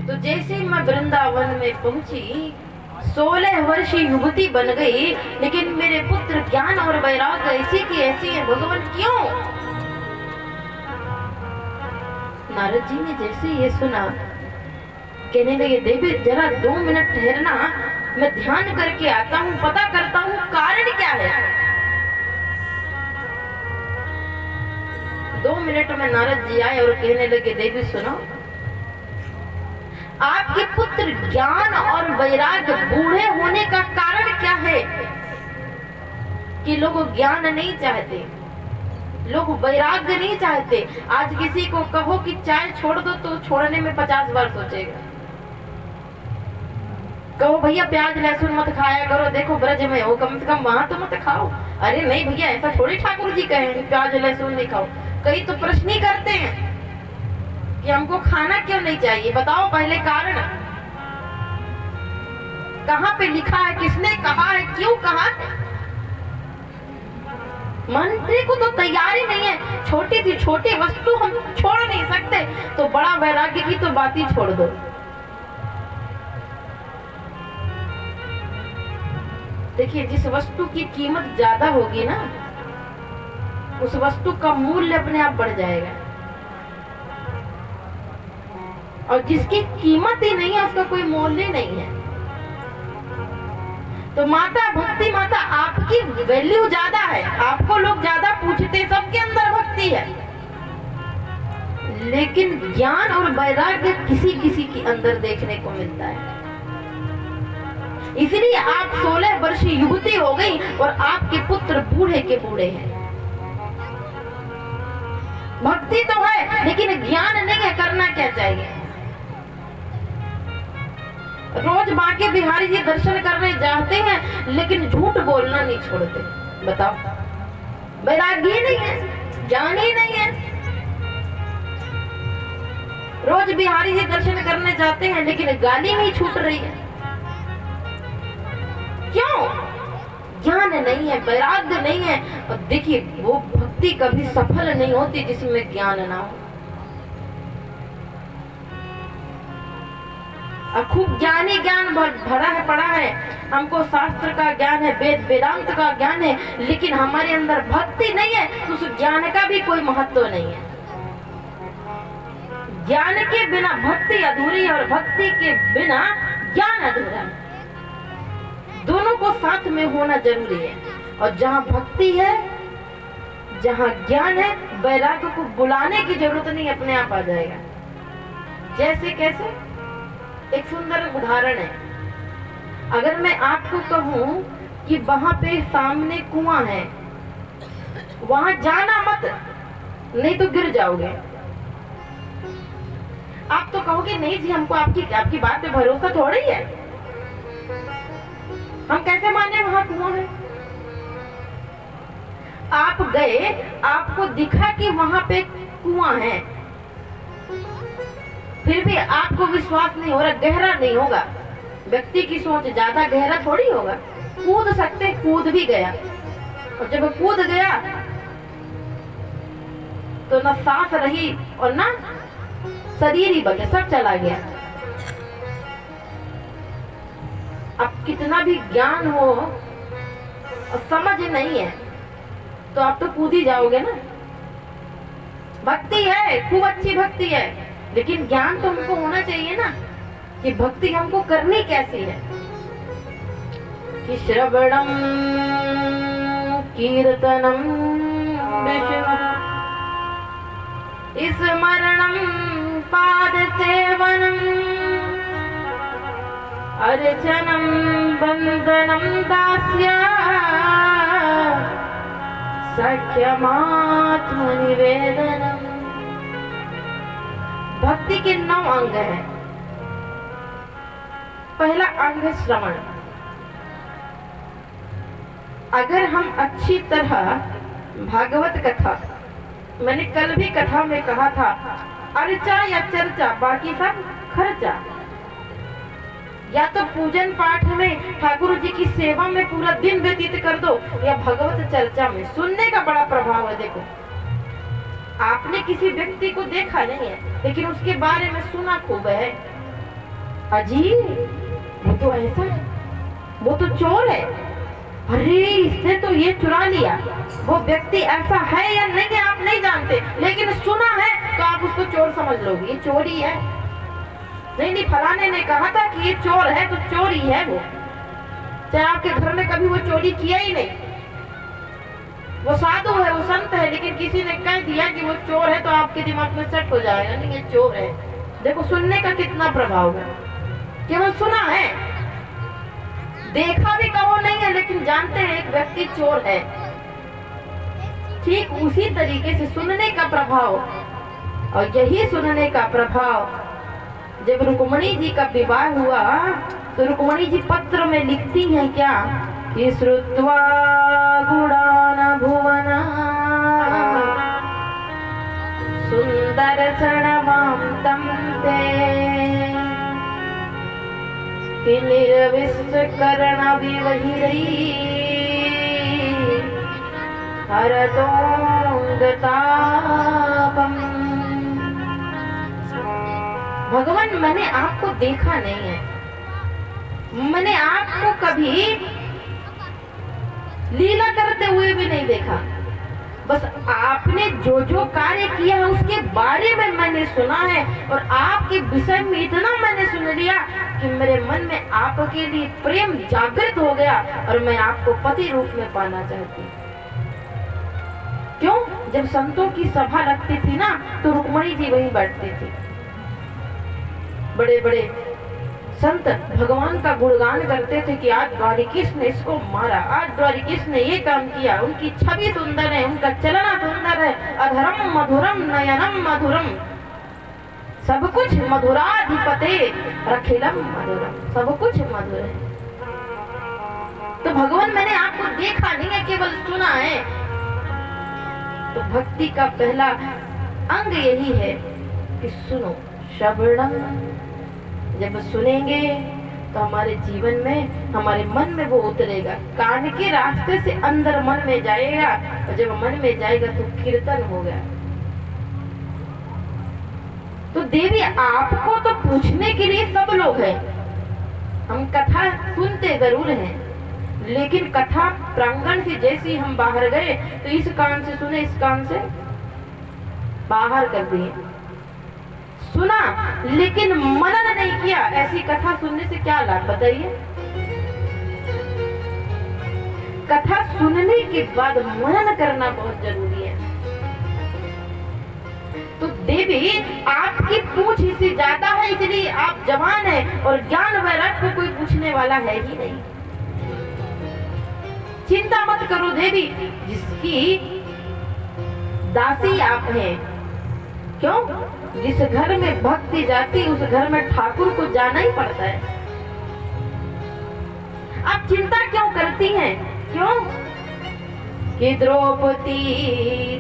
तो जैसे मैं वृंदावन में पहुंची, 16 वर्षीय युवती बन गई, लेकिन मेरे पुत्र ज्ञान और वैराग्य ऐसी की ऐसी है। भगवान क्यों? नारद जी ने जैसे ये सुना, कहने लगे देवी जरा 2 मिनट ठहरना, मैं ध्यान करके आता हूँ, पता करता हूँ कारण क्या है। 2 मिनट में नारद जी आए और कहने लगे देवी सुनो, आपके पुत्र ज्ञान और वैराग्य बूढ़े होने का कारण क्या है? कि लोग ज्ञान नहीं चाहते, लोग वैराग्य नहीं चाहते। आज किसी को कहो कि चाय छोड़ दो तो छोड़ने में 50 बार सोचेगा। कहो भैया प्याज लहसुन मत खाया करो, देखो ब्रज में हो, कम से कम वहां तो मत खाओ। अरे नहीं भैया, ऐसा थोड़ी ठाकुर जी कहे प्याज लहसुन नहीं खाओ। कई तो प्रश्न ही करते हैं कि हमको खाना क्यों नहीं चाहिए, बताओ पहले कारण। कहाँ पे लिखा है, किसने कहा है, क्यों कहा है? मंत्री को तो तैयारी नहीं है। छोटी सी छोटी वस्तु हम छोड़ नहीं सकते, तो बड़ा वैराग्य की तो बात ही छोड़ दो। देखिए, जिस वस्तु की कीमत ज्यादा होगी ना, उस वस्तु का मूल्य अपने आप बढ़ जाएगा, और जिसकी कीमत ही नहीं है उसका कोई मूल्य नहीं है। तो माता भक्ति माता आपकी वैल्यू ज्यादा है, आपको लोग ज्यादा पूछते, सबके अंदर भक्ति है, लेकिन ज्ञान और वैराग्य किसी किसी के अंदर देखने को मिलता है। इसलिए आप 16 वर्षीय युवती हो गई और आपके पुत्र बूढ़े के बूढ़े हैं। भक्ति तो है लेकिन ज्ञान नहीं है, करना क्या चाहिए? रोज बांके बिहारी जी दर्शन करने जाते हैं, लेकिन झूठ बोलना नहीं छोड़ते। बताओ, वैराग्य नहीं है, ज्ञान ही नहीं है। रोज बिहारी जी दर्शन करने जाते हैं, लेकिन गाली नहीं छूट रही है। क्यों? ज्ञान नहीं है, वैराग्य नहीं है। और देखिए, वो भक्ति कभी सफल नहीं होती जिसमें ज्ञान ना हो। खूब ज्ञानी ज्ञान भरा है, पड़ा है, हमको शास्त्र का ज्ञान है, वेद वेदांत का ज्ञान है, लेकिन हमारे अंदर भक्ति नहीं है, तो उस ज्ञान का भी कोई महत्व नहीं है। ज्ञान के बिना भक्ति अधूरी है, और भक्ति के बिना ज्ञान अधूरा है। दोनों को साथ में होना जरूरी है। और जहाँ भक्ति है, जहाँ ज्ञान है, वैराग्य को बुलाने की जरूरत नहीं, अपने आप आ जाएगा। जैसे कैसे? एक सुंदर उदाहरण है। अगर मैं आपको कहूं कि वहां पे सामने कुआं है, वहां जाना मत, नहीं तो गिर जाओगे। आप तो कहोगे नहीं जी, हमको आपकी बात पे भरोसा थोड़ी है, हम कैसे माने वहां कुआं है। आप गए, आपको दिखा कि वहां पे कुआं है, फिर भी आपको विश्वास नहीं हो रहा, गहरा नहीं होगा। व्यक्ति की सोच ज्यादा गहरा थोड़ी होगा। कूद सकते, कूद भी गया, और जब कूद गया तो ना सांस रही और ना शरीर ही बचे, सब चला गया। अब कितना भी ज्ञान हो और समझ नहीं है, तो आप तो कूद ही जाओगे ना। भक्ति है, खूब अच्छी भक्ति है, लेकिन ज्ञान तो हमको होना चाहिए ना कि भक्ति हमको करनी कैसी है। कि श्रवणम कीर्तनम विष्णु स्मरणम पाद सेवनम अर्चनम वंदनम दास्या सख्यमात्म निवेदनम। भक्ति के 9 अंग हैं। पहला अंग है श्रवण। अगर हम अच्छी तरह भागवत कथा, मैंने कल भी कथा में कहा था, अर्चा या चर्चा, बाकी सब खर्चा। या तो पूजन पाठ में ठाकुर जी की सेवा में पूरा दिन व्यतीत कर दो, या भगवत चर्चा में। सुनने का बड़ा प्रभाव है। देखो, आपने किसी व्यक्ति को देखा नहीं है, लेकिन उसके बारे में सुना खूब है। अजी वो तो ऐसा है, वो तो चोर है, अरे इसने तो ये चुरा लिया। वो व्यक्ति ऐसा है या नहीं है आप नहीं जानते, लेकिन सुना है तो आप उसको चोर समझ लोगे, ये चोरी है। नहीं नहीं, फलाने ने कहा था कि ये चोर है तो चोर ही है वो, चाहे आपके घर में कभी वो चोरी किया ही नहीं। वो साधु है, वो संत है, लेकिन किसी ने कह दिया कि वो चोर है तो आपके दिमाग में सेट हो जाएगा, नहीं ये चोर है। देखो सुनने का कितना प्रभाव है, केवल सुना है, देखा भी कहो नहीं है, लेकिन जानते हैं एक व्यक्ति चोर है। ठीक उसी तरीके से सुनने का प्रभाव, और यही सुनने का प्रभाव जब रुक्मणी जी का विवाह हुआ तो रुक्मणी जी पत्र में लिखती हैं क्या कि श्रुत्वा गुणान भुवना सुंदर क्षणवां तं ते कि निर्विष्करण विवहिरै हरतोऽङ्गतापम्। भगवान मैंने आपको देखा नहीं है, मैंने आपको कभी लीला करते हुए भी नहीं देखा, बस आपने जो जो कार्य किया है उसके बारे में मैंने सुना है, और आपके विषय में इतना मैंने सुन लिया कि मेरे मन में आपके लिए प्रेम जागृत हो गया और मैं आपको पति रूप में पाना चाहती हूँ। क्यों? जब संतों की सभा लगती थी ना तो रुक्मणी जी वहीं बैठती थी। बड़े बड़े संत भगवान का गुणगान करते थे कि आज द्वारिकीश ने इसको मारा, आज द्वारिकीश ने ये काम किया, उनकी छवि सुंदर है, उनका चलना सुंदर है, अधरम मधुरम नयनम मधुरम, सब कुछ मधुराधिपते रखिलम मधुरम, सब कुछ मधुर है। तो भगवान मैंने आपको देखा नहीं है, केवल सुना है। तो भक्ति का पहला अंग यही है कि सुनो, श्रवणम। जब सुनेंगे तो हमारे जीवन में, हमारे मन में वो उतरेगा, कान के रास्ते से अंदर मन में जाएगा, और जब मन में जाएगा तो कीर्तन होगा। तो देवी आपको तो पूछने के लिए सब लोग हैं, हम कथा सुनते जरूर हैं, लेकिन कथा प्रांगण से जैसे हम बाहर गए तो इस कान से सुने, इस कान से बाहर कर दिए, सुना लेकिन मनन नहीं किया। ऐसी कथा सुनने से क्या लाभ बताइए? कथा सुनने के बाद मनन करना बहुत जरूरी है। तो देवी आपकी पूछ इससे ज्यादा है, इसलिए आप जवान हैं और ज्ञान वैराग्य को कोई पूछने वाला है ही नहीं। चिंता मत करो देवी, जिसकी दासी आप हैं। क्यों? जिस घर में भक्ति जाती उस घर में ठाकुर को जाना ही पड़ता है। आप चिंता क्यों करती हैं? क्यों? कि द्रौपदी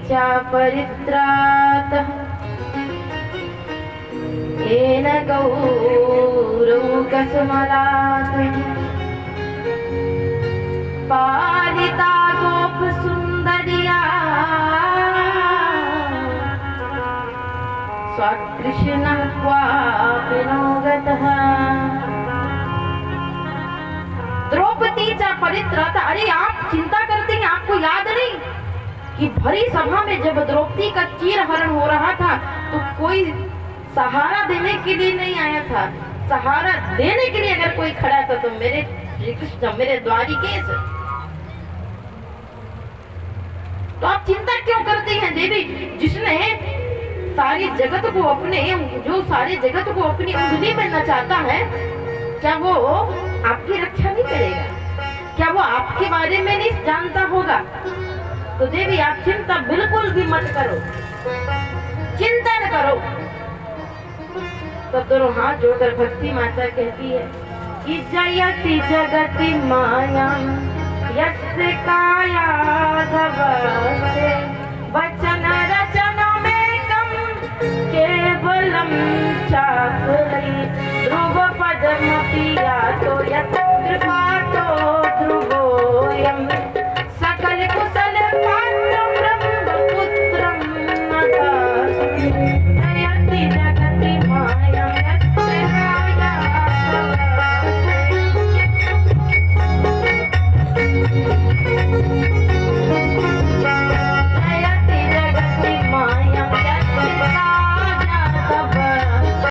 चा परित्रातः येन गौरवकस्मलात् पालिता गोप सुंदरिया स्वकृष्ण क्वापि नो गतः। द्रौपदी चा परित्राता। अरे आप चिंता करते हैं, आपको याद नहीं कि भरी सभा में जब द्रौपदी का चीरहरण हो रहा था तो कोई सहारा देने के लिए नहीं आया था। सहारा देने के लिए अगर कोई खड़ा था तो मेरे श्री कृष्ण, मेरे द्वारिकेश। तो आप चिंता क्यों करती हैं देवी? जिसने सारी जगत को अपने, जो सारे जगत को अपनी उंगली में नचाता है, क्या वो आपकी रक्षा नहीं करेगा? क्या वो आपके बारे में नहीं जानता होगा? तो देवी आप चिंता बिल्कुल भी मत करो, चिंता न करो। तब दोनों हाथ जोड़कर भक्ति माता कहती है कि जयति जगति माया यस्य काया धवस्ते वचन रचना में कम केवलम चाकुल